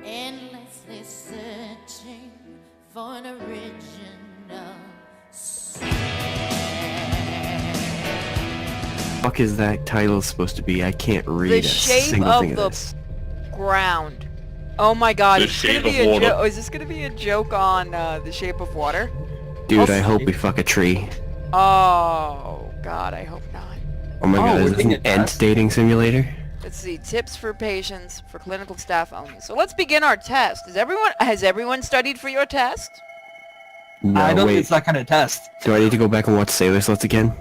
endlessly searching for an original Fuck is that title supposed to be? I can't read The a shape single of thing of the this. ground. Oh my god, The is this gonna shape be of a water. joke? Is this gonna be a joke on The Shape of Water? Dude, I hope we fuck a tree. Oh god, I hope not. Oh my god, we're is this taking an a ant test? dating simulator? Let's see, tips for patients for clinical staff only. So let's begin our test. Has everyone studied for your test? No, I don't wait. think it's that kind of test. Do I need to go back and watch Sailor Sluts again?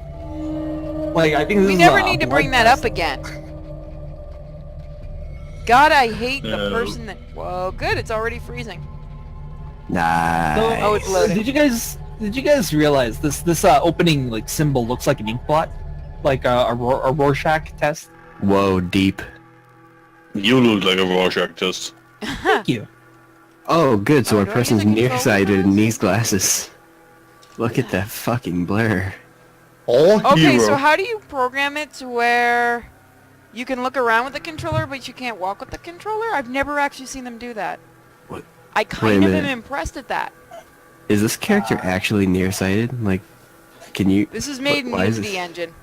Like, I think this We is never a need to blood bring that test. up again. God, I hate the No. person that... Whoa, good, it's already freezing. Nice. Oh, it's loading. Did you guys realize this opening like symbol looks like an ink blot, like a Rorschach test? Whoa, deep. You look like a Rorschach test. Thank you. Oh, good, so Oh, our do I get person's the controller nearsighted in mouse? these glasses. Look at that fucking blur. All Okay, hero. so how do you program it to where you can look around with the controller, but you can't walk with the controller? I've never actually seen them do that. What? I Wait kind a of am minute. impressed at that. Is this character actually nearsighted? Like, can you... This is made in why is Unity this- engine,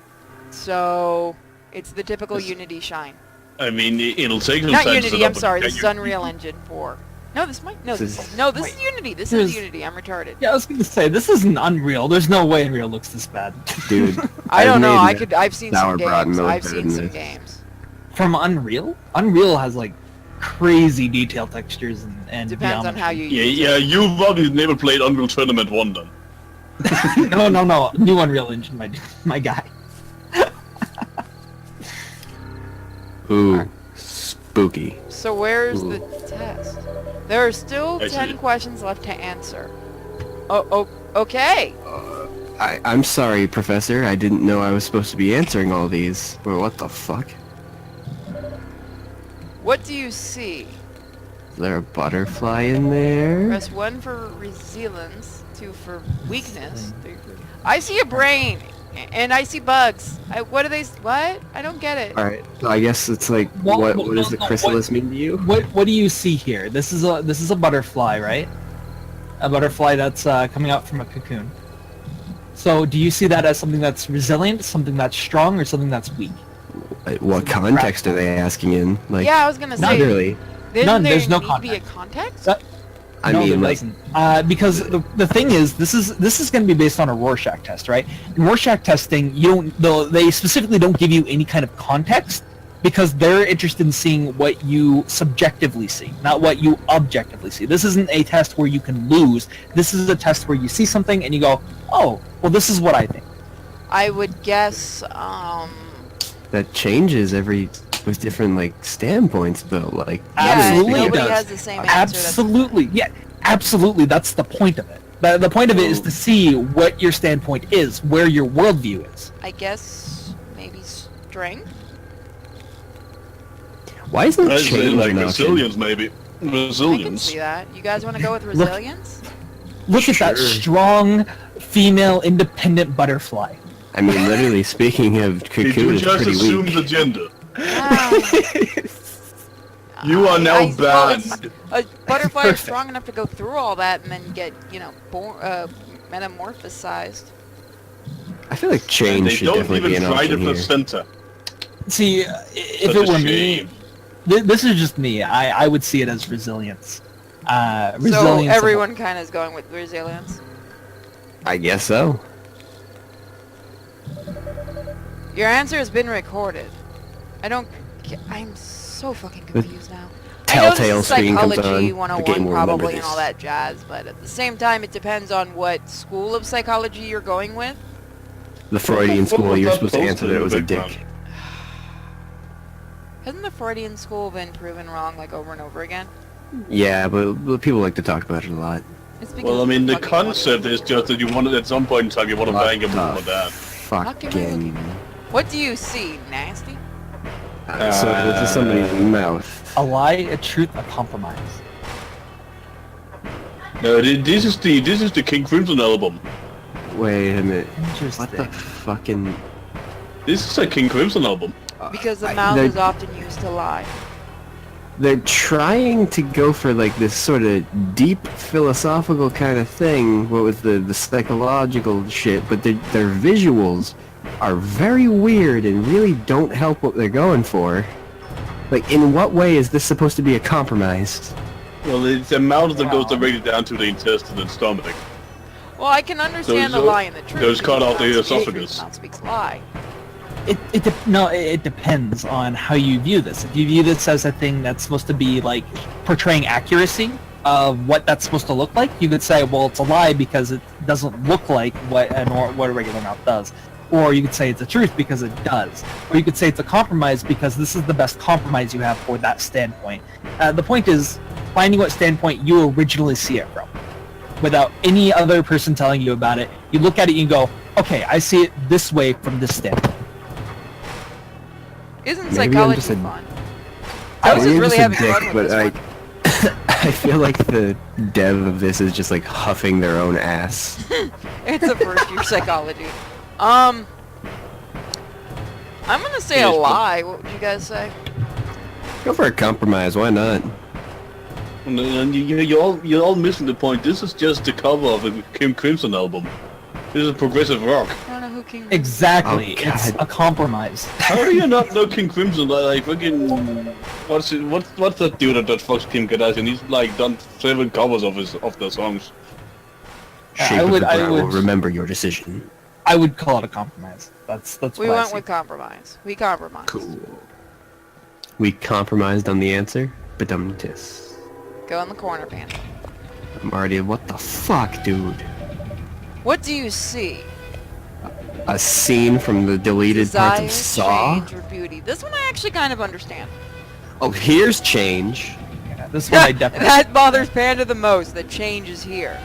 so it's the typical Unity shine. I mean, it'll take some Not time to Unity, set up, I'm but sorry, get this is your- Unreal Engine 4. No, this might... No, This this is- is... No, this wait. is Unity. This Here's- is Unity. I'm retarded. Yeah, I was gonna say this isn't Unreal. There's no way Unreal looks this bad. Dude, I don't know. made I've seen some sauerbraten games. look I've better seen than some this. games. From Unreal? Unreal has like crazy detail textures and Depends on how you Yeah, use yeah, it. you've probably never played Unreal Tournament 1 then. No. New Unreal Engine, my guy. Ooh, spooky. So where's Ooh. the test? There are still I 10 see. questions left to answer. Oh, okay. I'm sorry, Professor. I didn't know I was supposed to be answering all these. Well, what the fuck? What do you see? Is there a butterfly in there? Press 1 for resilience, 2 for weakness, 3 for... I see a brain! And I see bugs. What are they... What? I don't get it. Alright, so I guess it's like, what does the chrysalis mean to you? What do you see here? This is a butterfly, right? A butterfly that's coming out from a cocoon. So do you see that as something that's resilient, something that's strong, or something that's weak? What context are they asking in? Like, Yeah, I was gonna not say... really. Doesn't there there's no need to be a context? I No, mean, there like, doesn't. Because the thing is, this is going to be based on a Rorschach test, right? In Rorschach testing, they specifically don't give you any kind of context because they're interested in seeing what you subjectively see, not what you objectively see. This isn't a test where you can lose. This is a test where you see something and you go, oh, well, this is what I think. I would guess, that changes with different, like, standpoints, though. Like, Absolutely yeah, it nobody does. has the same answer. Absolutely, yeah, absolutely. That's the point of it. The point of it is to see what your standpoint is, where your worldview is. I guess maybe strength? why isn't I'd say change like an option? resilience, maybe. I can Resilience. see that. You guys want to go with resilience? Look at that Sure. strong, female, independent butterfly. I mean, literally speaking of Did cocoon, you is just pretty assume weak. the gender? Ah. You are now well, it's- banned. a butterfly is Perfect. strong enough to go through all that and then get, metamorphosized. I feel like change And they should don't definitely be even an try to option here. placenta. See, if Such it a were me, shame. this is just me. I would see it as resilience. So Resilience. of- everyone kind of is going with resilience. I guess so. Your answer has been recorded. I'm so fucking confused now. Telltale I know this is screen comes Psychology on. 101 The game will remember probably and this. all that jazz, but at the same time it depends on what school of psychology you're going with. The Freudian What school, was you're that supposed to poster answer that in it was the a dick. background? Hasn't the Freudian school been proven wrong like over and over again? Yeah, but people like to talk about it a lot. It's because Well, I mean, the fucking concept is just that you want to, at some point in time, you want to bang a woman with that. Fucking. What do you see? Nasty? So this is somebody's mouth. A lie, a truth, a compromise. No, this is the King Crimson album. Wait a minute. Interesting. What the fucking? This is a King Crimson album. Because the I- mouth the- is often used to lie. they're trying to go for like this sort of deep philosophical kind of thing, what with the psychological shit, but their visuals are very weird and really don't help what they're going for. Like, in what way is this supposed to be a compromise? Well, it's the amount of them goes directly down to the intestine and stomach. Well, I can understand the So- lie and the truth. those cut because out the mouth speaks esophagus. truth, mouth speaks lie. It depends on how you view this. If you view this as a thing that's supposed to be like portraying accuracy of what that's supposed to look like, you could say, well, it's a lie because it doesn't look like what a regular mouth does. Or you could say it's a truth because it does. Or you could say it's a compromise because this is the best compromise you have for that standpoint. The point is finding what standpoint you originally see it from, without any other person telling you about it. You look at it and you go, okay, I see it this way from this standpoint. Isn't Maybe I'm psychology just a- fun? Toast is Maybe I'm really just a having dick, fun with but this like, one. I feel like the dev of this is just like huffing their own ass. It's a first year psychology. I'm gonna say a Yes, but- lie. What would you guys say? Go for a compromise, why not? And you're all missing the point. This is just the cover of a Kim Crimson album. This is progressive rock. I don't know who King. Exactly, Oh, it's God. a compromise. How do you not know King Crimson? Like fucking, what's that dude that fucks Kim Kardashian? He's like done 7 covers of their songs. Shape of the brow will remember your decision. I would call it a compromise. That's We what I went see. with compromise. We compromised. Cool. We compromised on the answer, but tis. Go in the corner, Panda. I'm already, what the fuck, dude? What do you see? A scene from the deleted parts Desire, of Saw? change, or beauty? This one I actually kind of understand. Oh, here's change. Yeah, this one I definitely. That bothers Panda the most, that change is here.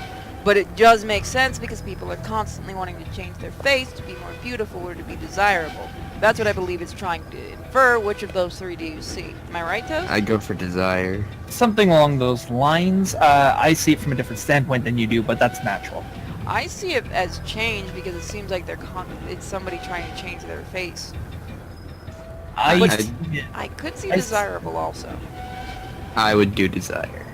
But it does make sense because people are constantly wanting to change their face to be more beautiful or to be desirable. That's what I believe it's trying to infer. Which of those 3 do you see? Am I right, Toast? I'd go for desire. Something along those lines. I see it from a different standpoint than you do, but that's natural. I see it as change because it seems like it's somebody trying to change their face. I could see I- desirable also. I would do desire.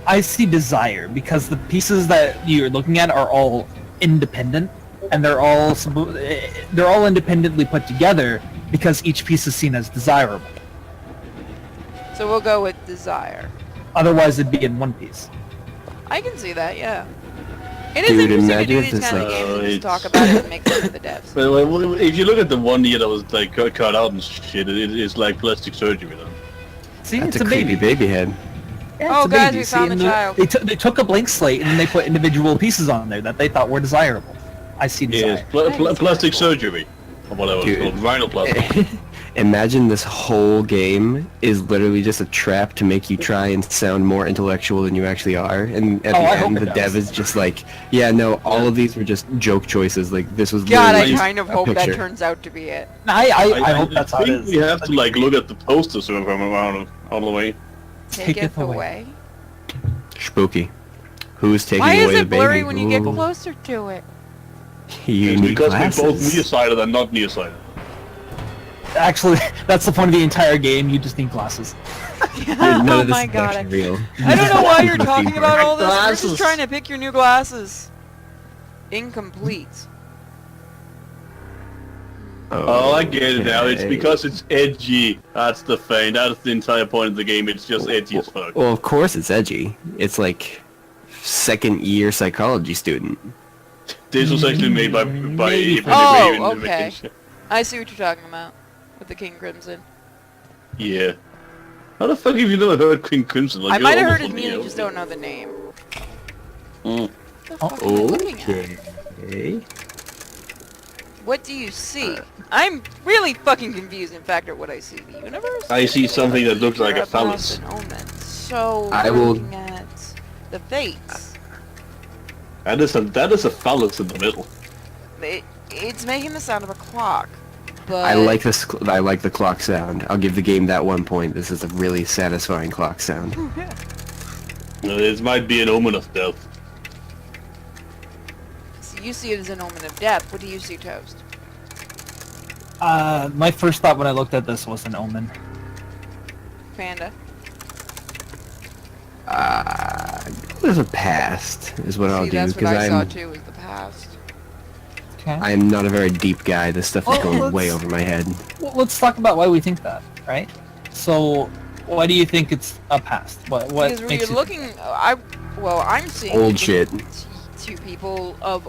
I see desire because the pieces that you're looking at are all independent, and they're all independently put together because each piece is seen as desirable. So we'll go with desire. Otherwise, it'd be in one piece. I can see that, yeah. It is Dude, interesting to imagine do if these this, kind of like- games and just it's- talk about it and make fun of the devs. But well, if you look at the one year that was like cut out and shit, it's like plastic surgery then. See, That's it's a a creepy baby. baby head. Yeah, Oh, it's a guys, baby. we See, found and the child. They took a blank slate and then they put individual pieces on there that they thought were desirable. I see desire. Yes, plastic surgery. Or whatever Dude. it's called, rhinoplasty. Imagine this whole game is literally just a trap to make you try and sound more intellectual than you actually are, and at Oh, the I hope end it the does. dev is just like, yeah, no, all of these were just joke choices, like this was God, I literally kind of a hope that picture. turns out to be it. I hope that's how it think is. we have to like look at the posters from around all the way. Taketh away. Spooky. Who's taking Why away is the it blurry baby? when you get Ooh. closer to it? You It's need because we're both glasses. nearsighted and not nearsighted. Actually, that's the point of the entire game. You just need glasses. Dude, none Oh of this my is god. actually real. I don't know why you're Looking talking for about it. all this. We're Glasses. just trying to pick your new glasses. Incomplete. Oh, I get it now. It's Okay. because it's edgy. That's the thing. That's the entire point of the game. It's just edgy as fuck. Well, of course it's edgy. It's like second year psychology student. This was actually made by Maybe. Eben Oh, Raven okay. Division. I see what you're talking about. With the King Crimson. Yeah. How the fuck have you never heard King Crimson? Like, I you're might have heard almost his name, on you the just don't know the name. Mm. What the fuck am I looking at? Okay. What do you see? I'm really fucking confused, in fact, at what I see. The universe? I see something that looks like a Or about phallus. an omen. So, I we're will- looking at the fates. That is a phallus in the middle. It's making the sound of a clock. But I like this. I like the clock sound. I'll give the game that 1 point. This is a really satisfying clock sound. This might be an omen of death. So you see it as an omen of death. What do you see, Toast? My first thought when I looked at this was an omen. Panda? this a past, is what I'll See, do, that's what because I saw I'm too, is the past. Okay. I'm not a very deep guy. This stuff is Well, going let's- way over my head. Well, let's talk about why we think that, right? So, why do you think it's a past? What Because when makes you're you looking, I'm seeing Old shit. two people of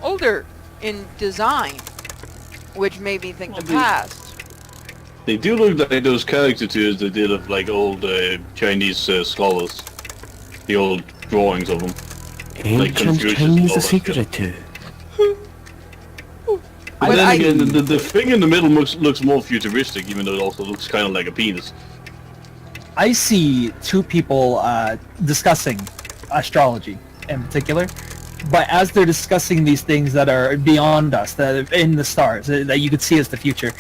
older in design, which made me think the past. They do look like those caricatures they did of like old Chinese scholars. The old drawings of them. Ancient Confucius Chinese and all a that secret shit. too. But But then I- again, the thing in the middle looks more futuristic, even though it also looks kind of like a penis. I see two people discussing astrology in particular, but as they're discussing these things that are beyond us, that are in the stars, that you could see as the future,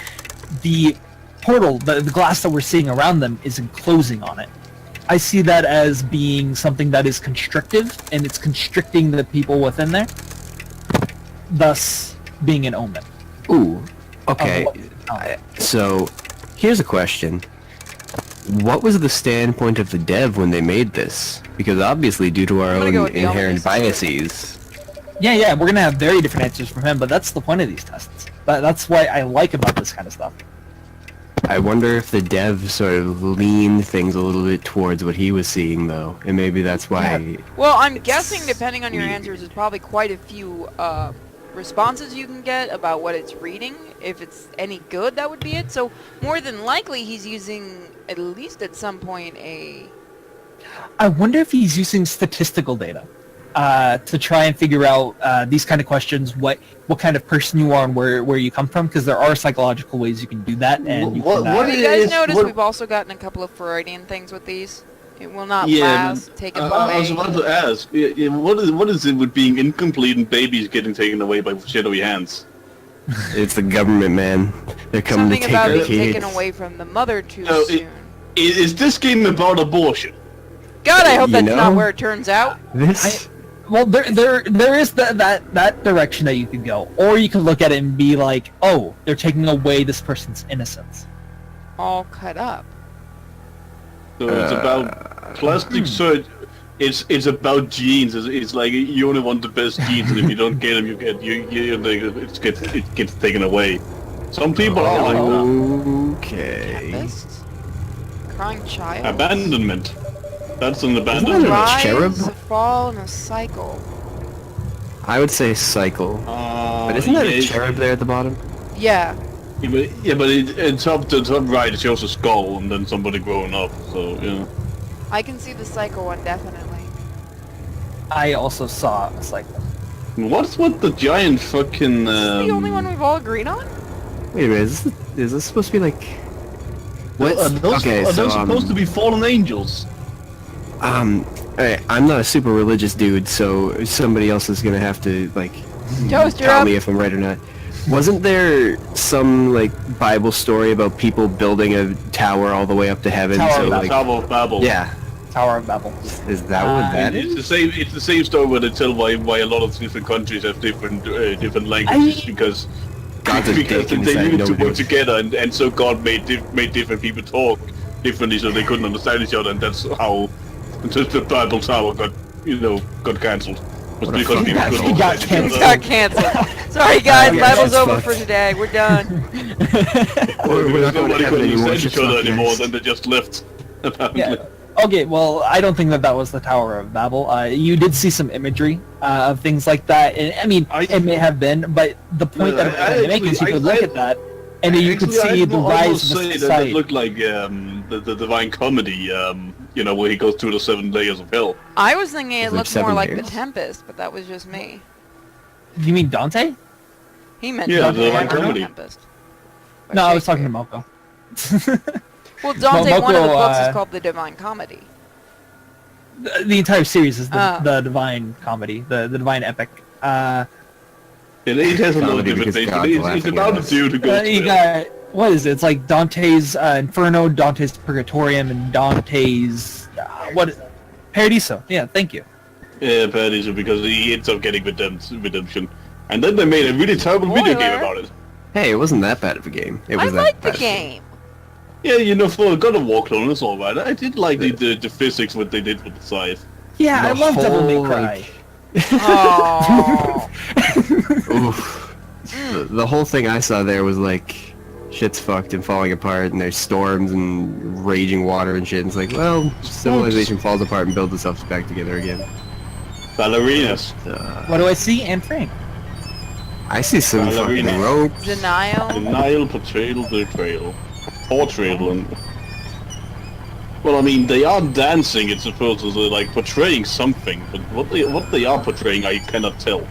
the portal, the glass that we're seeing around them is enclosing on it. I see that as being something that is constrictive, and it's constricting the people within there, thus being an omen. Ooh. Okay. Of what- So, here's a question. What was the standpoint of the dev when they made this? Because obviously, due to our I'm gonna go own with the inherent ominous. biases, Yeah, we're gonna have very different answers from him, but that's the point of these tests. That's why I like about this kind of stuff. I wonder if the dev sort of leaned things a little bit towards what he was seeing, though, and maybe that's why. Well, I'm guessing, depending on your answers, there's probably quite a few responses you can get about what it's reading. If it's any good, that would be it. So, more than likely, he's using, at least at some point, I wonder if he's using statistical data to try and figure out these kind of questions, what kind of person you are and where you come from, because there are psychological ways you can do that. And you What- can, what Have is- you guys noticed what- we've also gotten a couple of Freudian things with these? It will not Yeah, last, take it away. I was about to ask, what is it with being incomplete and babies getting taken away by shadowy hands? It's the government, man. They're coming Something to take about our being kids. taken away from the mother too No, soon. Is this game about abortion? God, I hope You that's not know? where it turns out. This. well, there is that direction that you could go, or you could look at it and be like, oh, they're taking away this person's innocence. All cut up. So it's about plastic surgery. It's about genes. It's like you only want the best genes, and if you don't get them, it gets taken away. Some people are like that. Okay. Tempest? Crying child? Abandonment. That's an Isn't abandonment. that Rise, cherub? fall, and a cycle. I would say cycle. But isn't that a cherub there at the bottom? Yeah. Yeah, but it's up to top right. It shows a skull and then somebody growing up. So yeah. I can see the cycle one, definitely. I also saw a cycle. What's with the giant fucking? Is this the only one we've all agreed on? Wait a minute. Is this supposed to be like? What? Are those, Okay, are so those supposed to be fallen angels? Alright, I'm not a super religious dude, so somebody else is gonna have to like Toaster tell up. me if I'm right or not. Wasn't there some like Bible story about people building a tower all the way up to heaven? Tower so of like, Tower of Babel. yeah, Tower of Babel. is that what that It's is? the same. It's the same story where they tell why a lot of different countries have different languages because God's a because dick and they decided needed to nobody work was- together and so God made different people talk differently so they couldn't understand each other and that's how the Bible Tower got cancelled. Was What a because fucking people asshole. couldn't Got understand each It other. got canceled. Sorry guys, Okay, Bible's that's over fucked. for today. We're done. We're not going to Nobody heaven couldn't anymore. understand Just each other fuck anymore, Christ. then they just left. Apparently. Yeah. Okay, well, I don't think that was the Tower of Babel. You did see some imagery of things like that, and I mean, it may have been, but the point No, that I'm trying to make is you could look at that, and then you could see the rise of the say that society. it looked like the Divine Comedy, where he goes through the 7 layers of hell. I was thinking Is it there looked more 7 like layers? The Tempest, but that was just me. You mean Dante? He meant Yeah, Dante, the I Divine don't know Comedy. Tempest. By No, I was talking to Shakespeare. Moko. Well, Dante, one of the Moko, books is called The Divine Comedy. The entire series is Oh. the Divine Comedy, the Divine Epic. It has a lot of Comedy different because things. God's It's laughing about at a us. dude who goes You to got, what is it? It's like Dante's Inferno, Dante's Purgatorium, and Dante's Paradiso. Yeah, thank you. Paradiso because he ends up getting redemption. And then they made a really terrible video game Spoiler. about it. Hey, it wasn't that bad of a game. It I was that like the bad. game. Yeah, for God of War clone, it's alright. I did like the physics what they did with the scythe. Yeah, I The love Devil May whole, Cry. Oh. Oof. The whole thing I saw there was like, shit's fucked and falling apart, and there's storms and raging water and shit. And it's like, well, civilization falls apart and builds itself back together again. Ballerinas. What do I see? Anne Frank. I see some fucking Ballerina. ropes. Denial. Denial, portrayal, betrayal. Portrayal and... Well, I mean, they are dancing, it's supposedly like portraying something, but what they are portraying, I cannot tell.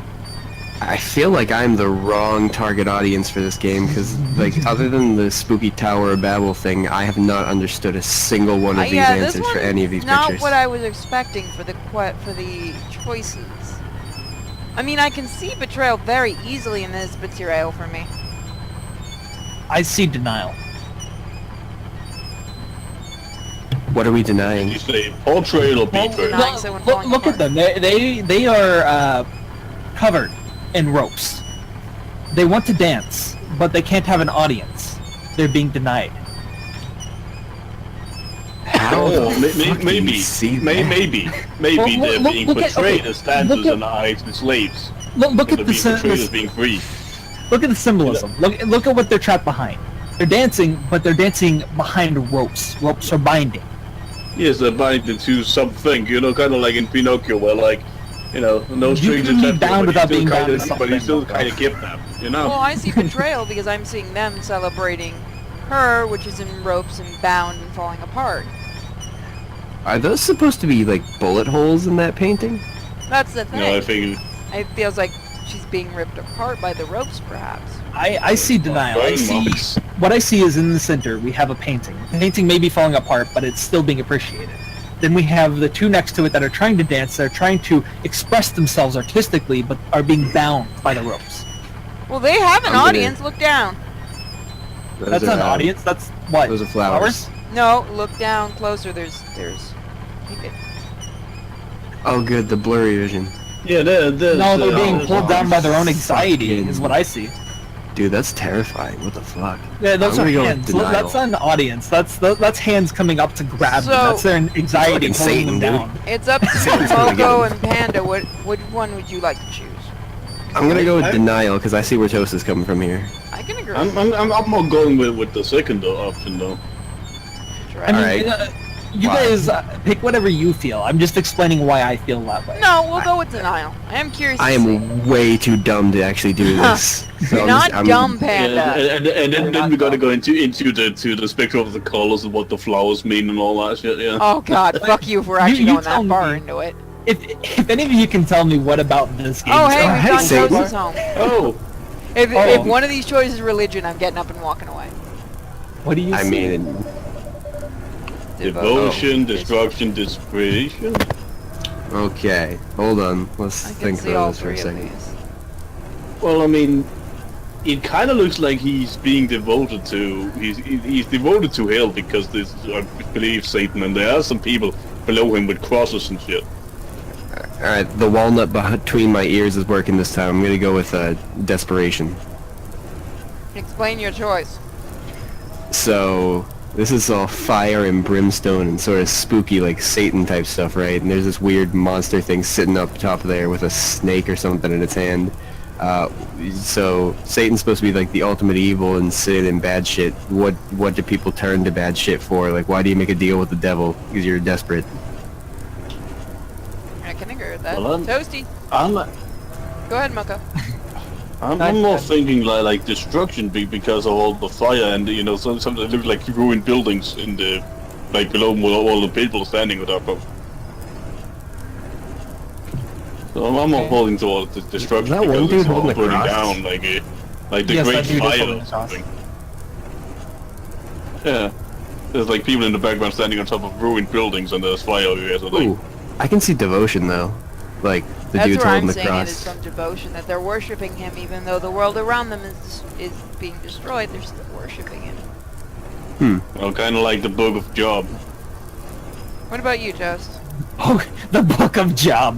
I feel like I'm the wrong target audience for this game, because, like, other than the spooky Tower of Babel thing, I have not understood a single one of these Yeah, this answers for any of these not pictures. what I was expecting for the choices. I mean, I can see betrayal very easily in this betrayal for me. I see denial. What are we denying? You say portrayal or betrayal? Denying someone falling Look at apart. them. They are covered in ropes. They want to dance, but they can't have an audience. They're being denied. How Oh, the fuck do maybe, you see that? maybe Well, they're look- being look at- portrayed okay, as dancers look at- and eyes and slaves. Look And at they're the being portrayed as symbolism. being free. Look at the symbolism. Look at what they're trapped behind. They're dancing, but they're dancing behind ropes. Ropes are binding. Yes, they're bind into something, you know, kind of like in Pinocchio, where like, you know, no You strings can be attached, bound but without he's being still bound to but something, he's still okay. kind of kidnapped, you know? Well, I see betrayal because I'm seeing them celebrating her, which is in ropes and bound and falling apart. Are those supposed to be, like, bullet holes in that painting? That's the thing. No, I think It feels like she's being ripped apart by the ropes, perhaps. I see denial. I burn see marks. what I see is in the center we have a painting. The painting may be falling apart, but it's still being appreciated. Then we have the two next to it that are trying to dance. They're trying to express themselves artistically, but are being bound by the ropes. Well, they have an I'm gonna- audience. Look down. Those That's are, not an uh, audience. That's what? Those are flowers. No, look down closer. There's. Oh, good, the blurry vision. Yeah, No, they're being there's- pulled down by their own anxiety, fucking- is what I see. Dude, that's terrifying. What the fuck? Yeah, those I'm are gonna go with hands. denial. That's not an audience. That's hands coming up to grab them. So- That's their anxiety Fucking pulling Satan, them dude. down. It's up to Sounds really Moko good. and Panda. Which one would you like to choose? I'm gonna go with I- denial, because I see where Toast is coming from here. I can agree. I'm more going with the second option though. I mean, Alright. you Why? guys pick whatever you feel. I'm just explaining why I feel that way. No, we'll go with denial. I am curious. I to see. am way too dumb to actually do this. So You're not dumb, Panda. And then we gotta go into the spectrum of the colors and what the flowers mean and all that shit. Yeah. Oh God, fuck you for actually you going tell that far me. into it. If any of you can tell me what about this game, Oh hey, we've Alright, gone Satan. Toast's home. Oh, If Oh. one of these choices is religion, I'm getting up and walking away. what do you I see? mean, devotion, destruction, desperation. okay, hold on. Let's I can think see all about this for a three of second. these. Well, I mean, it kind of looks like he's being devoted to. He's devoted to hell because this I believe Satan, and there are some people below him with crosses and shit. Alright, the walnut between my ears is working this time. I'm gonna go with desperation. Explain your choice. So, this is all fire and brimstone and sort of spooky, like Satan type stuff, right? And there's this weird monster thing sitting up top there with a snake or something in its hand. So Satan's supposed to be like the ultimate evil and sin and bad shit. What do people turn to bad shit for? Like, why do you make a deal with the devil? Because you're desperate. I can agree with that. Well, Toasty, I'm go ahead, Moko. I'm more thinking like destruction because of all the fire and you know something that look like ruined buildings in the like below all the people standing on top of. So I'm more holding towards the destruction Is that one because dude it's all holding a burning cross? down like the Yes, great that dude is fire holding or a cross. something. Yeah, there's like people in the background standing on top of ruined buildings and there's fire everywhere. So like, Ooh, I can see devotion though. Like, the That's dude's where holding I'm the saying it is cross. from devotion, that they're worshiping him even though the world around them is being destroyed, they're still worshiping him. well, kind of like the Book of Job. What about you, Toast? Oh, the Book of Job.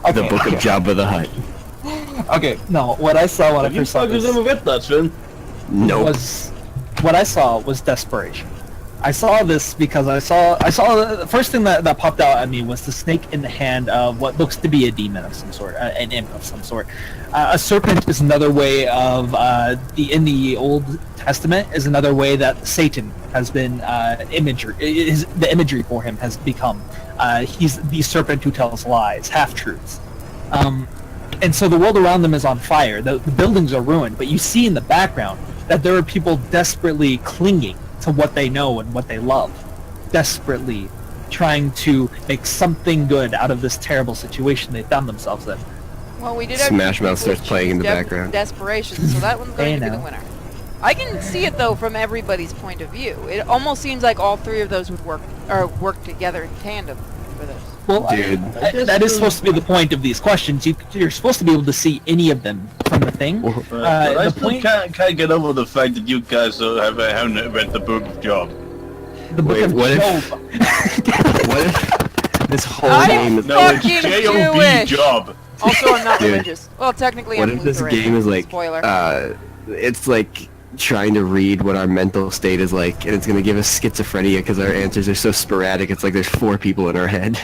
The Book of Jabba the Hutt. Okay, no. What I saw when I Have you first saw fuckers this ever read that, Sven? Nope. was what I saw was desperation. I saw this because I saw the first thing that popped out at me was the snake in the hand of what looks to be a demon of some sort, an imp of some sort. A serpent is another way of in the Old Testament is another way that Satan has been the imagery for him has become. He's the serpent who tells lies, half-truths. And so the world around them is on fire. The buildings are ruined, but you see in the background that there are people desperately clinging to what they know and what they love, desperately trying to make something good out of this terrible situation they found themselves in. Well, we did have Smash two Mouth people starts playing in the choose background. Desperation, so that one's going to be the winner. I can see it though from everybody's point of view. It almost seems like all three of those would work together in tandem for this. Well, Dude. that is supposed to be the point of these questions. You're supposed to be able to see any of them from the thing. But I The still point, can't get over the fact that you guys haven't read the Book of Job. the book Wait, of what if- Job. What if this whole I'm game is... No, it's Fucking J-O-B Jewish. Job. Also, I'm not Dude. religious. Well, technically, What I'm if this Lutheran. game is like, Spoiler. it's like trying to read what our mental state is like, and it's gonna give us schizophrenia because our answers are so sporadic. It's like there's 4 people in our head.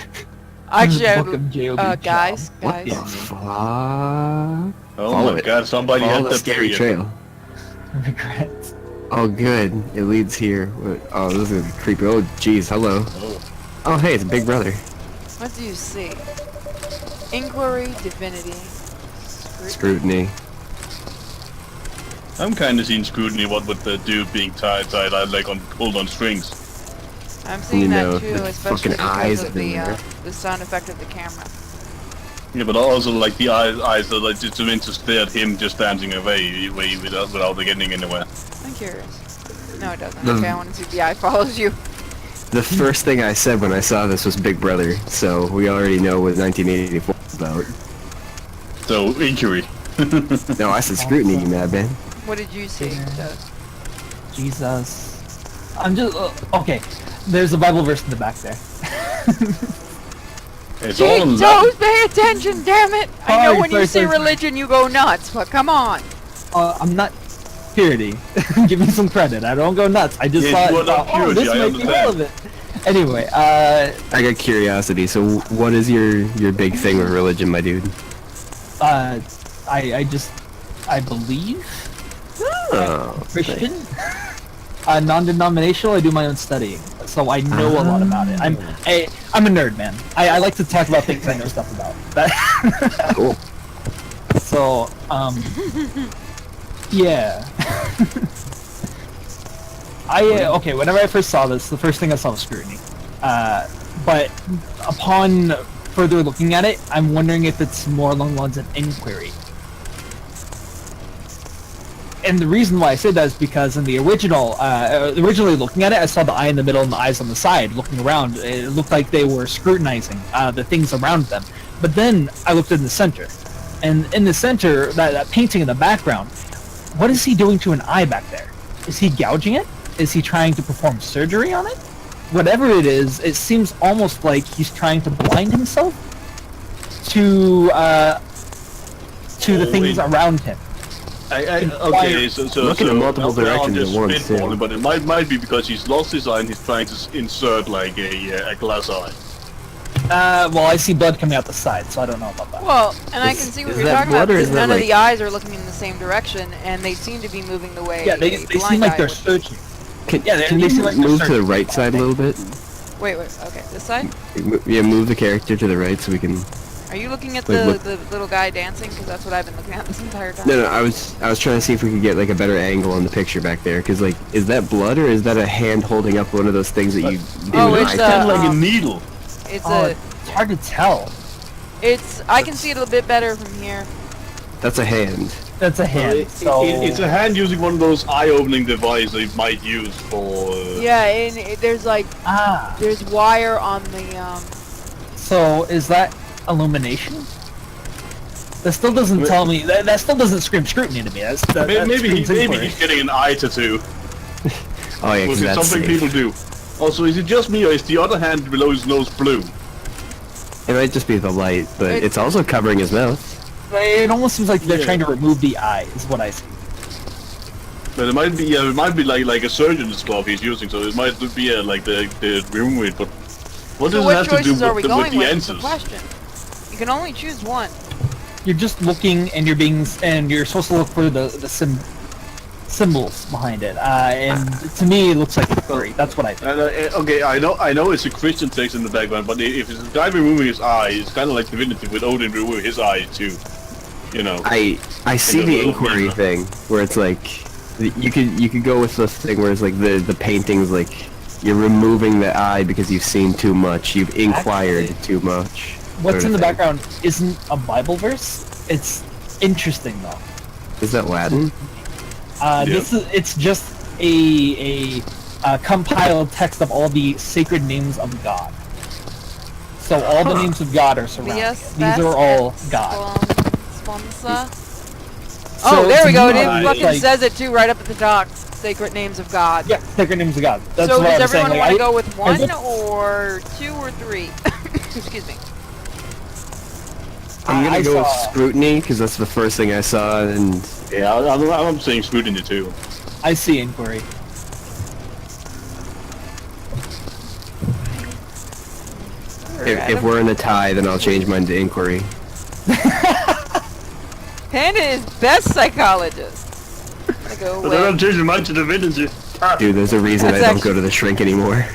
Actually, I Book of J.O.B. guys, What the guys. fuck? Oh Follow my it. god, somebody Follow had the to scary be trail. Regrets. Oh, good. It leads here. Oh, this is creepy. Oh, jeez. Hello. Oh, hey, it's Big Brother. What do you see? Inquiry, divinity, Scrutiny. I'm kind of seeing scrutiny. What with the dude being tied like on pulled on strings. I'm seeing You know, that too, the especially fucking eyes because of in there. the sound effect of the camera. Yeah, but also like the eyes are like just meant to stare at him just dancing away without getting anywhere. I'm curious. No, it doesn't. The- Okay, I want to see if the eye follows you. The first thing I said when I saw this was Big Brother, so we already know what 1984 is about. So injury. No, I said scrutiny, you madman. What did you see? Doug? Jesus. I'm just okay. There's a Bible verse in the back there. It's all in Toes, Latin. pay attention, damn it! I know Sorry, when you sorry, say sorry. religion, you go nuts, but come on. I'm not purity. Give me some credit. I don't go nuts. I just Yes, thought, you are not oh, this purity, I might be understand. relevant. Anyway, I got curiosity, so what is your big thing with religion, my dude? I believe Oh, Christian. Non-denominational. I do my own studying, so I know a lot about it. I'm a nerd, man. I like to talk about things I know stuff about. That cool. So, yeah. Okay, whenever I first saw this, the first thing I saw was scrutiny. But upon further looking at it, I'm wondering if it's more along the lines of inquiry. And the reason why I say that is because in the original, originally looking at it, I saw the eye in the middle and the eyes on the side looking around. It looked like they were scrutinizing the things around them. But then I looked in the center. And in the center, that painting in the background, what is he doing to an eye back there? Is he gouging it? Is he trying to perform surgery on it? Whatever it is, it seems almost like he's trying to blind himself to the things around him. Okay, so Looking in multiple now I'm directions just at once, spitballing, yeah. but it might be because he's lost his eye and he's trying to insert like a glass eye. Well, I see blood coming out the side, so I don't know about that. Well, and I can Is- see what is you're that talking about blood or because is that, none of like- the eyes are looking in the same direction, and they seem to be moving the way. Yeah, they a seem blind like eye they're would. searching. Can, Yeah, can they you seem like they're move to the searching right for side a little bit? Wait, okay, this side? Yeah, move the character to the right so we can... Are you looking at Wait, the, look. the little guy dancing? Because that's what I've been looking at this entire time. No, I was trying to see if we could get like a better angle on the picture back there, because like, is that blood or is that a hand holding up one of those things that you do Oh, with an it's eye a- test? Like a needle. It's It's hard to tell. I can see it a bit better from here. That's a hand. That's a hand. So It's a hand using one of those eye-opening devices they might use for. Yeah, and there's like ah. there's wire on the So is that illumination? That still doesn't tell me. That still doesn't scream scrutiny to me. That Maybe screams maybe inquiry. he's getting an eye tattoo. Oh yeah, because Was it that's something safe. people do? Also, is it just me or is the other hand below his nose blue? It might just be the light, but It- it's also covering his mouth. It almost seems like they're Yeah. trying to remove the eye. Is what I see. But it might be like a surgeon's glove he's using, so it might be like the room weight. But what So does it what have to do choices are we with going the with? Is answers? the question. You can only choose one. You're just looking, and you're supposed to look for the symbols behind it. And to me, it looks like inquiry. That's what I think. Okay, I know it's a Christian text in the background, but if it's a guy removing his eye, it's kind of like Divinity with Odin removing his eye too. You know. I see the inquiry thing where it's like you could go with the thing where it's like the paintings like you're removing the eye because you've seen too much, you've inquired too much. What's sort in of the thing. background isn't a Bible verse. It's interesting though. Is that Latin? It's just a compiled text of all the sacred names of God. So all the names of God are surrounded. Yes, These are all God. Sponsor. So Oh, there to we go. me, It I- fucking like- says it too, right up at the top. Sacred names of God. Yeah, sacred names of God. That's So what does I'm saying. everyone Like, want to go with one looked- or two or three? Excuse me. I'm gonna I go with saw- scrutiny because that's the first thing I saw, and Yeah, I'm saying scrutiny too. I see inquiry. if we're in a tie, then I'll change mine to inquiry. Panda is best psychologist. I'm gonna go But then I'm with. changing mine to Divinity. Dude, there's a reason That's I don't actually- go to the shrink anymore.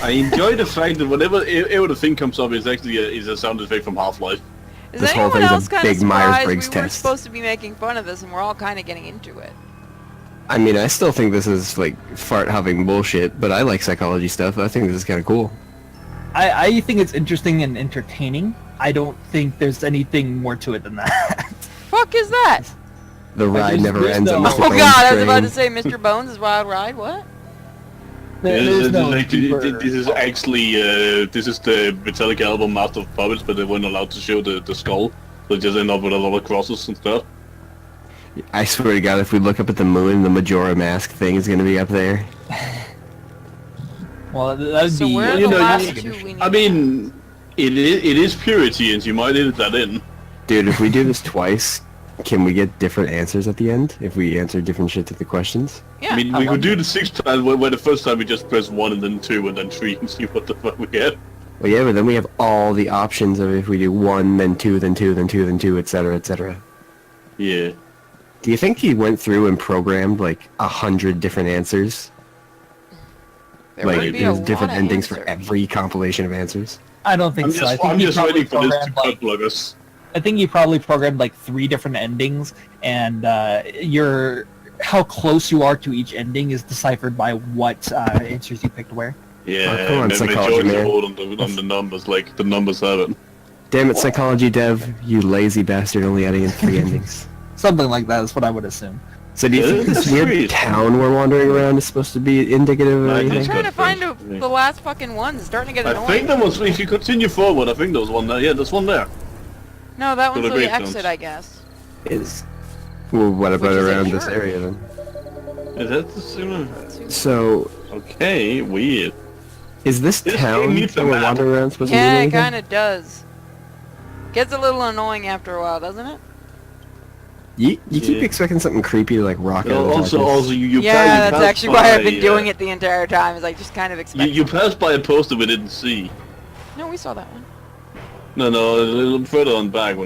I enjoy the fact that whenever the thing comes up, it's actually is a sound effect from Half-Life. Is This whole anyone thing's a else kind of big surprised Myers-Briggs we were test. supposed to be making fun of this and we're all kind of getting into it? I mean, I still think this is like fart huffing bullshit, but I like psychology stuff. I think this is kind of cool. I think it's interesting and entertaining. I don't think there's anything more to it than that. Fuck is that? The ride there's- never there's ends. no- on Mr. Oh Bones' god, I was about train. to say Mr. Bones' Wild Ride. What? There's no deeper- This is actually this is the Metallica album Master of Puppets, but they weren't allowed to show the skull. They just end up with a lot of crosses and stuff. I swear to God, if we look up at the moon, the Majora Mask thing is going to be up there. Well, that'd So be. where are you the know, last you- two we need? I mean, it is purity, and you might edit that in. Dude, if we do this twice, can we get different answers at the end? If we answer different shit to the questions? Yeah. I mean, we could do the 6th time where the first time we just press 1 and then 2 and then 3 and see what the fuck we get. Well, yeah, but then we have all the options of if we do 1, then 2, then 2, then 2, then 2, etc., etc. Yeah. Do you think he went through and programmed like 100 different answers? There would Like, be a there's different lot of endings for answers. every compilation of answers? I don't think so. I think I'm he just probably waiting for this to programmed, cut like, plug us. I think he probably programmed like 3 different endings, and how close you are to each ending is deciphered by what answers you picked where. Yeah, Oh, come on, and then psychology, majority man. hold on the numbers, like the numbers have it. Damn it, psychology dev, you lazy bastard, only adding in 3 endings. Something like that is what I would assume. So do you think this That's weird sweet. town we're wandering around is supposed to be indicative of I I'm think anything? trying to Good find thing. the last fucking one. It's starting to get I annoying. think there was, if you continue forward, I think there was one there. Yeah, there's one there. No, that For one's the the gravestones. exit, I guess. Is well, what about Which is a around this church. area then? Is that the same? So, Okay, weird. is this This game town needs that a we're map. wandering around supposed to Yeah, be it anything? kind of does. Gets a little annoying after a while, doesn't it? You keep Yeah. expecting something creepy to like rock out of the Also, darkness. you Yeah, pass that's actually why I've been by, doing it the entire time. Is I just kind of You, expect. you passed by a poster we didn't see. No, we saw that one. No, a little further on back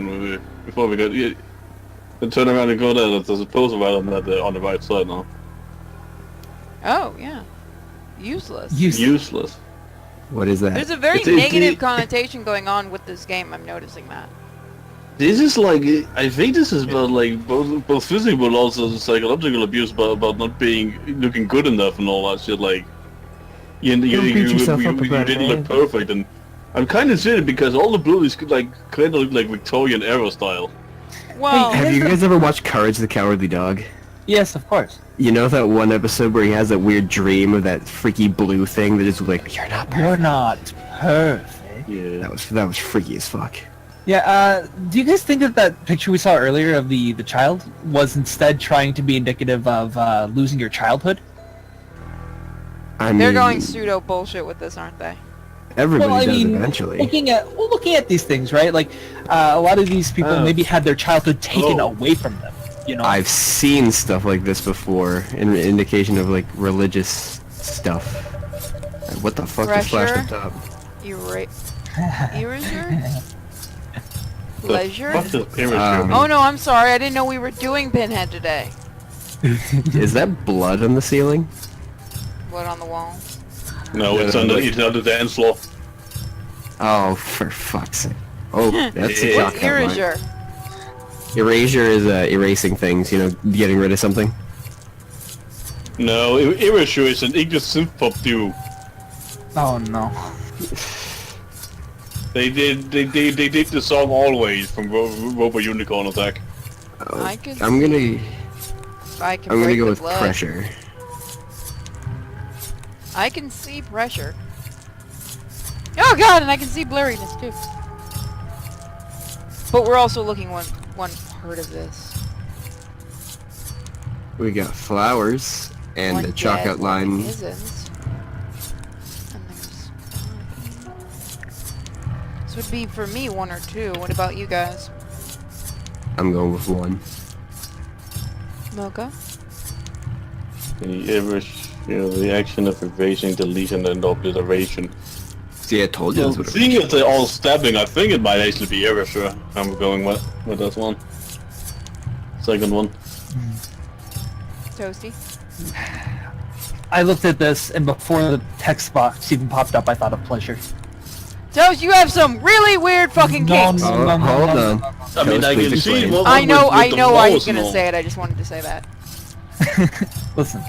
before we got. Yeah, then turn around and go there. There's a poster right on the right side now. Oh yeah, useless. Useless. What is that? There's a very It's- negative connotation going on with this game. I'm noticing that. This is like, I think this is about like both physical but also psychological abuse about not looking good enough and all that shit. Like, you Don't beat yourself up you about it, didn't look man. perfect, and I'm kind of silly because all the bullies like kind of look like Victorian era style. Well, Have you guys ever watched Courage the Cowardly Dog? Yes, of course. You know that one episode where he has that weird dream of that freaky blue thing that is like, you're not You're perfect. not perfect. Yeah. That was freaky as fuck. Yeah, do you guys think that picture we saw earlier of the child was instead trying to be indicative of losing your childhood? I mean, they're going pseudo bullshit with this, aren't they? Everybody Well, I does mean, eventually. looking at these things, right? Like, a lot of these people maybe had their childhood taken away from them. You know, I've seen stuff like this before, an indication of like religious stuff. What the fuck just flashed up top? Eraser? Pleasure? Fuck this Eraser. Oh no, I'm sorry. I didn't know we were doing Pinhead today. Is that blood on the ceiling? What on the wall? No, it's on the dance floor. Oh, for fuck's sake! Oh, that's a What's chalk outline. erasure? Erasure is erasing things. You know, getting rid of something. No, Erasure is an English synth pop duo. oh no. They did the song Always from Robo Unicorn Attack. Oh, I can I'm gonna I can I'm gonna break go the with blood. pressure. I can see pressure. Oh god, and I can see blurriness too. But we're also looking one part of this. We got flowers and One the chalk dead, one outline. isn't. And there's... This would be for me 1 or 2. What about you guys? I'm going with 1. Mocha? The action of erasing, deletion, and obliteration. See, I told you. Well, That's what it seeing as they're all stabbing, I think it might actually be Erasure. I'm going with that one. Second one. Toasty? I looked at this, and before the text box even popped up, I thought of pleasure. Toast, you have some really weird fucking kinks! Oh, hold on. I mean, I Please can see explain. what I know with the why he's mouse and gonna all. say it, I just wanted to say that. Listen,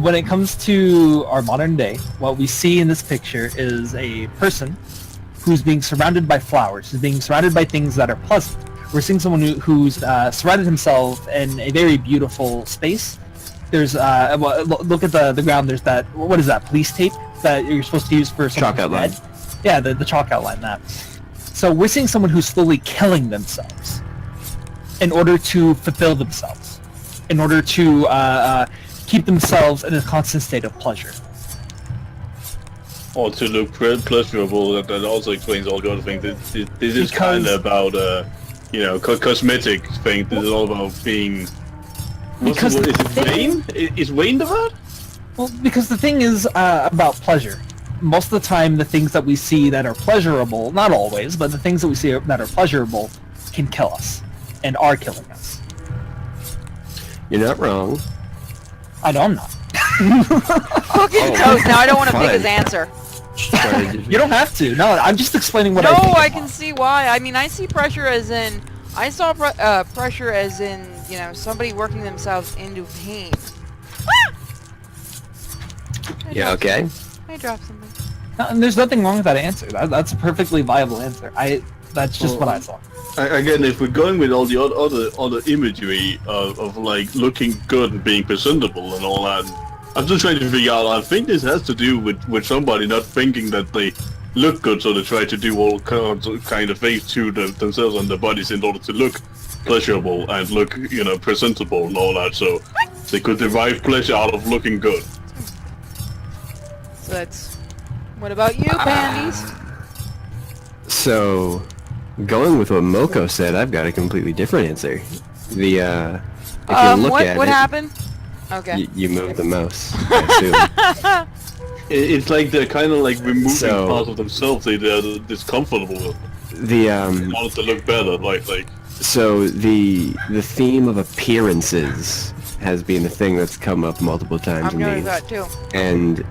when it comes to our modern day, what we see in this picture is a person who's being surrounded by flowers, who's being surrounded by things that are pleasant. We're seeing someone who's surrounded himself in a very beautiful space. There's, look at the ground, there's that, what is that, police tape that you're supposed to use for Chalk outline. dead? Yeah, the chalk outline, that. So we're seeing someone who's slowly killing themselves in order to fulfill themselves, in order to keep themselves in a constant state of pleasure. Or to look pleasurable, that also explains all the other things. This is Because- kind of about, cosmetic thing. This is all about being... Because Is the it thing- vain? Is vain the word? Well, because the thing is about pleasure. Most of the time, the things that we see that are pleasurable, not always, but the things that we see that are pleasurable can kill us, and are killing us. You're not wrong. I know I'm not. Fucking Toast, now I don't want to pick his fine. answer. Sorry, You don't have to. No, I'm just explaining what No, I think. I can see why. I mean, I see pressure as in... I saw pressure as in, somebody working themselves into pain. Yeah, okay. I dropped something. No, and there's nothing wrong with that answer. That's a perfectly viable answer. That's just what I saw. Again, if we're going with all the other imagery of like looking good and being presentable and all that, I'm just trying to figure out. I think this has to do with somebody not thinking that they look good, so they try to do all kind of things to themselves and their bodies in order to look pleasurable and look, presentable and all that. So they could derive pleasure out of looking good. So that's... What about you, pandies? So, going with what Moko said, I've got a completely different answer. The if you look at what it, happened? Okay. you move the mouse. I It's like they're kind of like removing So- parts of themselves they're discomfortable with assume. The in order to look better. Like So the theme of appearances has been a thing that's come up multiple times I'm in going these, with that too. and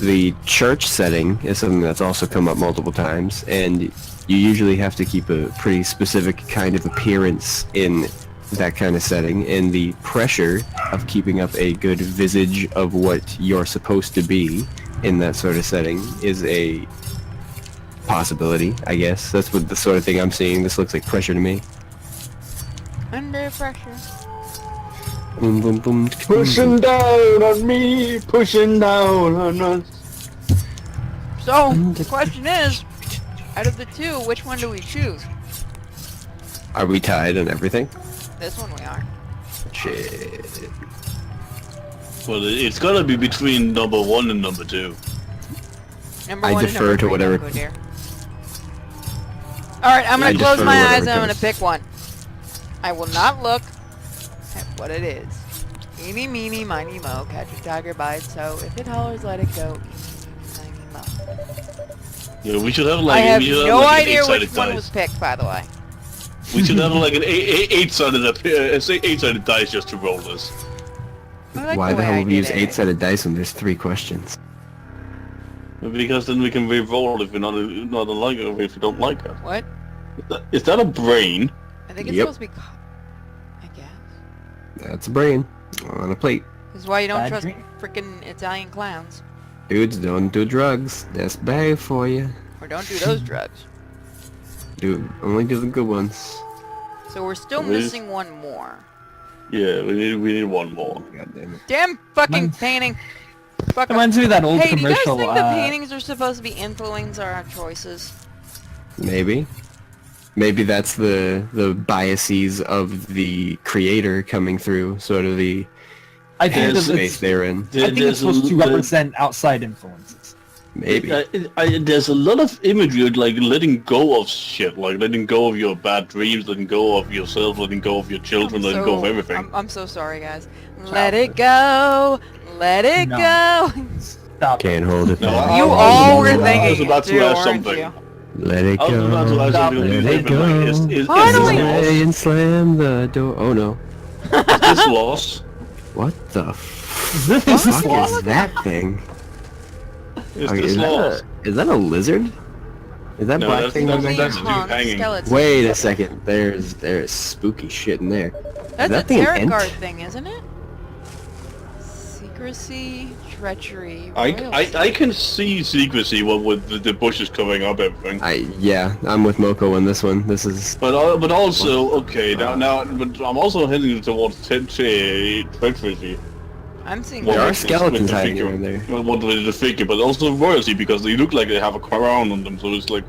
the church setting is something that's also come up multiple times, and you usually have to keep a pretty specific kind of appearance in that kind of setting, and the pressure of keeping up a good visage of what you're supposed to be in that sort of setting is a possibility, I guess. That's what the sort of thing I'm seeing. This looks like pressure to me. Under pressure. Boom, boom, boom. pushing down on me, pushing down on us. So, the question is, out of the two, which one do we choose? Are we tied on everything? This one we are. Shit. Well, it's gotta be between number 1 and number 2. Number I one and defer number to three, whatever- don't go there. Alright, I'm I gonna close defer to my whatever eyes and I'm gonna comes. pick one. I will not look at what it is. Eeny, meeny, miny, mo. Catch a tiger by its toe. If it hollers, let it go. Eeny, meeny, miny, mo. Yeah, we should have I like have we should no have, like, an idea eight-sided which one dice. was picked, by the way. We should have like an eight-sided dice just to roll this. I like Why the way hell I would we did use it. 8-sided dice when there's 3 questions? Because then we can re-roll if we're not like it, or if we don't like it. What? Is that a brain? I think it's Yep. supposed to be... I guess. That's a brain on a plate. This is why you don't Bad trust dream. freaking Italian clowns. Dudes, don't do drugs. That's bad for you. Or don't do those drugs. Only do the good ones. So we're still Really? missing one more. Yeah, we need one more. God damn it. Damn fucking Mine- painting! Fuck Reminds me of that old Hey, do you guys commercial. think the paintings are supposed to be influence our choices? Maybe. Maybe that's the biases of the creator coming through, sort of the I think There's that space it's, they're in. I think it's supposed to represent outside influences. Maybe. There's a lot of imagery of, like, letting go of shit, like letting go of your bad dreams, letting go of yourself, letting go of your children, letting go of everything. I'm so sorry, guys. Let it go. Let it No. go. Stop. Can't hold it No, back. I- You I all was were about- I was thinking about it to too, ask weren't something. you? Let it I was about to go. ask something. Let it Like, go. is Finally! this Away and slam the door. Oh no. lost? Is this lost? What the This is fuck lost. is that thing? Is Okay, this is, lost? is that a lizard? Is that No, black that's- thing that's- over that's there? a dude hanging. Skeleton. Wait a second. There's spooky shit in there. That's that a thing an tarot ent? card thing, isn't it? Secrecy, treachery, I royalty. can see secrecy with the bushes covering up everything. Yeah, I'm with Moko on this one. This is But also okay now but I'm also heading towards treachery. I'm seeing There are with skeletons the hiding figure. around there. Well, what with the figure, but also royalty because they look like they have a crown on them, so it's like.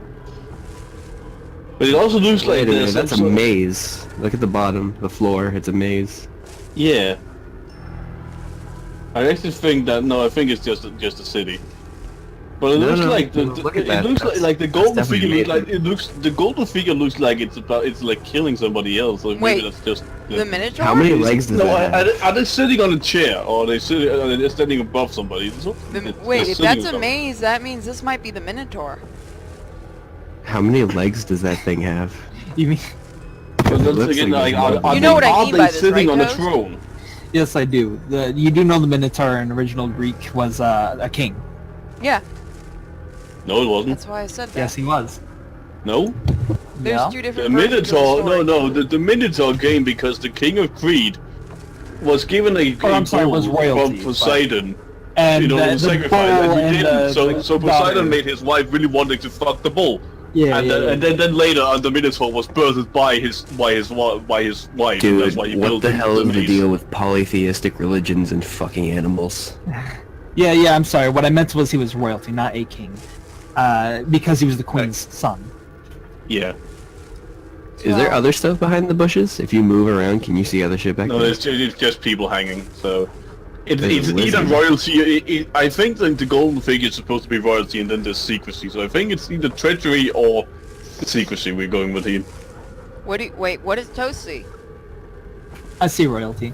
But it also looks wait like a minute. there's That's a some- maze. Look at the bottom, the floor. It's a maze. Yeah. I actually think that I think it's just a city. But it No, looks no, like no, look at that. it looks That's- like the that's golden figure definitely looks like the golden figure looks like it's like killing somebody else. So Wait, maybe that's just the Minotaur? How many legs does No, that have? are they sitting on a chair or are they standing above somebody? Wait, if that's a maze, that means this might be the Minotaur. How many legs does that thing have? You mean? It looks like You know what I mean by this, sitting right, on a Toast? throne? Yes, I do. You do know the Minotaur in original Greek was a king. Yeah, No, it wasn't. that's why I said that. Yes, he was. No. There's Yeah. two The different versions of the Minotaur, story. the Minotaur came because the King of Crete was given a I'm sorry, it bull was royalty, from Poseidon, And the the sacrifice, bull and he and didn't. So the Poseidon daughter. made his wife really wanting to fuck the bull, Yeah, and then later the Minotaur was birthed by his wife. And Dude, that's why he what built the hell is the maze. deal with polytheistic religions and fucking animals? Yeah, I'm sorry. What I meant was he was royalty, not a king. Because he was the queen's son. Yeah. Is there Well- other stuff behind the bushes? If you move around, can you see other shit back No, there? it's just people hanging. So it's There's a either lizard. royalty. I think that the golden figure is supposed to be royalty, and then there's secrecy. So I think it's either treachery or secrecy. We're going with here. What does Toast see? I see royalty.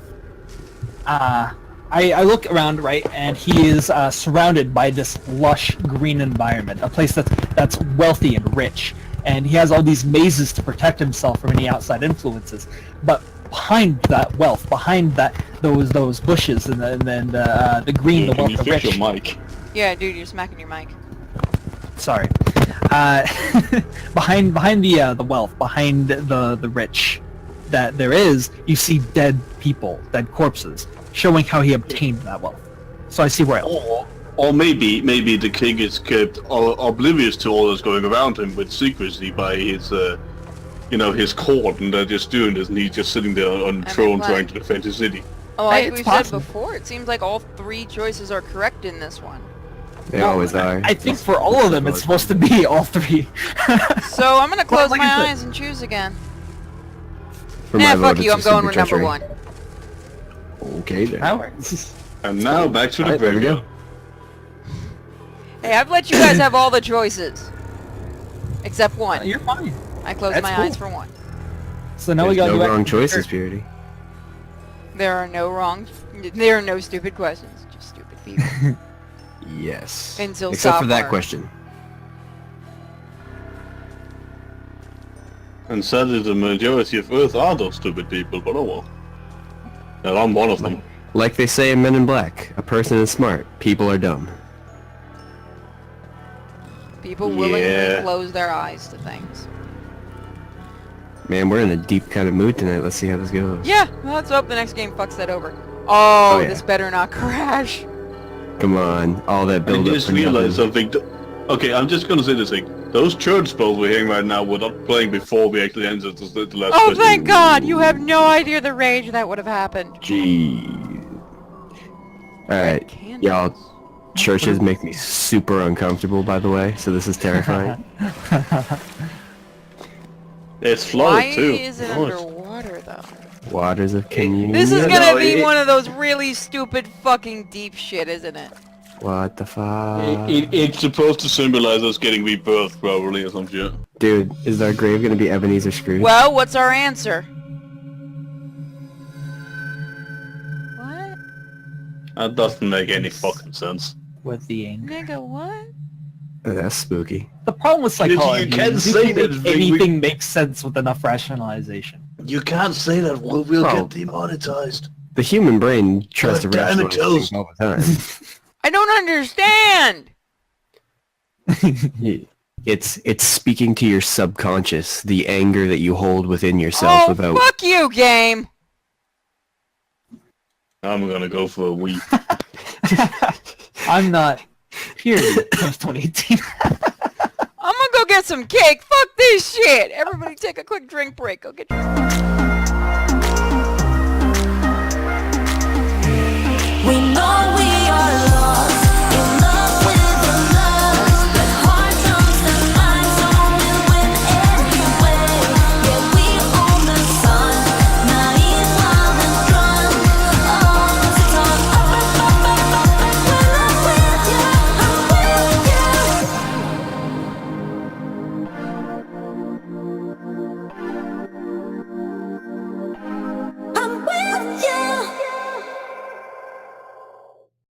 I look around, right, and he is surrounded by this lush green environment, a place that's wealthy and rich, and he has all these mazes to protect himself from any outside influences. But behind that wealth, behind those bushes and then the green, the Can wealth, you the fix rich. your mic? Yeah, dude, you're smacking your mic. Sorry. Behind the wealth, behind the rich, that there is, you see dead people, dead corpses, showing how he obtained that wealth. So I see royalty. Or maybe the king is kept oblivious to all that's going around him with secrecy by his his court, and they're just doing this, and he's just sitting there on the And throne they're trying playing. to defend his city. Oh, like It's we've possible. said before, it seems like all three choices are correct in this one. They always are. I think for all of them, it's supposed to be all three. So I'm gonna close like my I said- eyes and choose again. For Nah, my fuck vote, you, I'm it's just going with gonna be number treachery. one. Okay then. That works. And now back to the Alright, there we graveyard. go. Hey, I've let you guys have all the choices. Except one. You're fine. I closed That's my cool. eyes for one. So now we There's got no wrong choices, Purity. There are no stupid questions. Just stupid people. Yes. Until Except for that sophomore. question. And sadly, the majority of Earth are those stupid people, but oh well. And I'm one of them. Like they say in Men in Black, a person is smart, people are dumb. People willingly Yeah. close their eyes to things. Man, we're in a deep kind of mood tonight. Let's see how this goes. Yeah, well, let's hope the next game fucks that over. Oh, yeah. this better not crash. Come on, all that I build up just for realized nothing. something. Okay, I'm just gonna say this thing. Those church spells we're hearing right now were not playing before we actually entered the last Oh, question. thank God! You have no idea the rage that would have happened. Gee. Alright, Candles. y'all, churches make me super uncomfortable, by the way, so this is terrifying. It's Why flooded too. is it Oh, it's- underwater, though? Waters of communion. This is Yeah, gonna no, be it- one of those really stupid fucking deep shit, isn't it? What the fuck? It's supposed to symbolize us getting rebirthed, probably, or some shit. Dude, is our grave gonna be Ebenezer Scrooge? Well, what's our answer? What? That doesn't make any fucking sense. with the ink. Nigga, what? That's spooky. The problem with psychology You can't is you say can that make anything make sense with enough rationalization. You can't say that. We'll Oh. get demonetized. The human brain tries to God damn it, rationalize things all the time. I don't understand! It's speaking to your subconscious, the anger that you hold within yourself Oh, without... fuck you, game! I'm gonna go for a wee. I'm not. Period. Post 2018. I'm gonna go get some cake. Fuck this shit. Everybody take a quick drink break. Go get your...